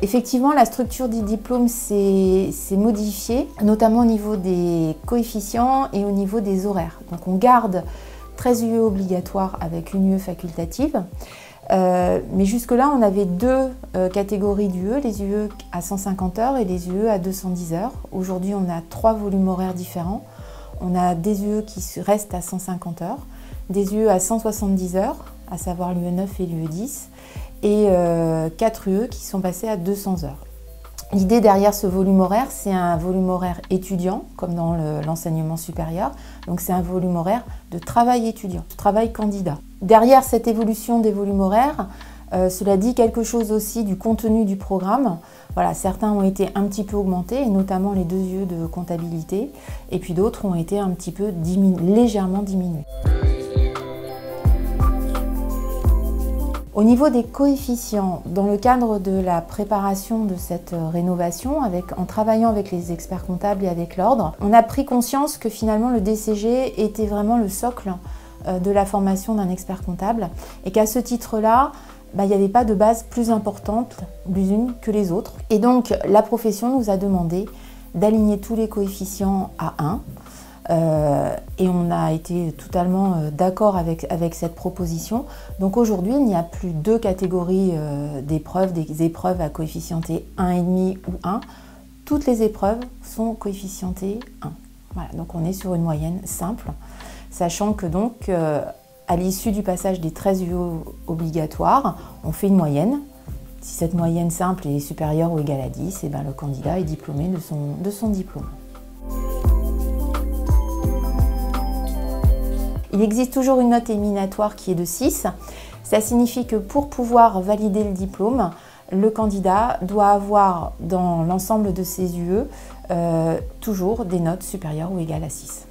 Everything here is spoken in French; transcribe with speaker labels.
Speaker 1: Effectivement, la structure du diplôme s'est modifiée, notamment au niveau des coefficients et au niveau des horaires. Donc on garde 13 UE obligatoires avec une UE facultative. Mais jusque-là, on avait deux catégories d'UE, les UE à 150 heures et les UE à 210 heures. Aujourd'hui, on a 3 volumes horaires différents. On a des UE qui restent à 150 heures, des UE à 170 heures, à savoir l'UE 9 et l'UE 10, et 4 UE qui sont passés à 200 heures. L'idée derrière ce volume horaire, c'est un volume horaire étudiant, comme dans l'enseignement supérieur. Donc c'est un volume horaire de travail étudiant, de travail candidat. Derrière cette évolution des volumes horaires, cela dit quelque chose aussi du contenu du programme. Voilà, certains ont été un petit peu augmentés, et notamment les 2 UE de comptabilité, et puis d'autres ont été un petit peu légèrement diminués. Au niveau des coefficients, dans le cadre de la préparation de cette rénovation, en travaillant avec les experts comptables et avec l'ordre, on a pris conscience que finalement le DCG était vraiment le socle de la formation d'un expert comptable et qu'à ce titre-là, il n'y avait pas de base plus importante les unes que les autres. Et donc la profession nous a demandé d'aligner tous les coefficients à 1. Et on a été totalement d'accord avec cette proposition. Donc aujourd'hui, il n'y a plus 2 catégories d'épreuves, des épreuves à coefficienter 1,5 ou 1. Toutes les épreuves sont coefficientées 1. Voilà, donc on est sur une moyenne simple, sachant que donc à l'issue du passage des 13 UE obligatoires, on fait une moyenne. Si cette moyenne simple est supérieure ou égale à 10, et bien le candidat est diplômé de son diplôme. Il existe toujours une note éliminatoire qui est de 6. Ça signifie que pour pouvoir valider le diplôme, le candidat doit avoir dans l'ensemble de ses UE toujours des notes supérieures ou égales à 6.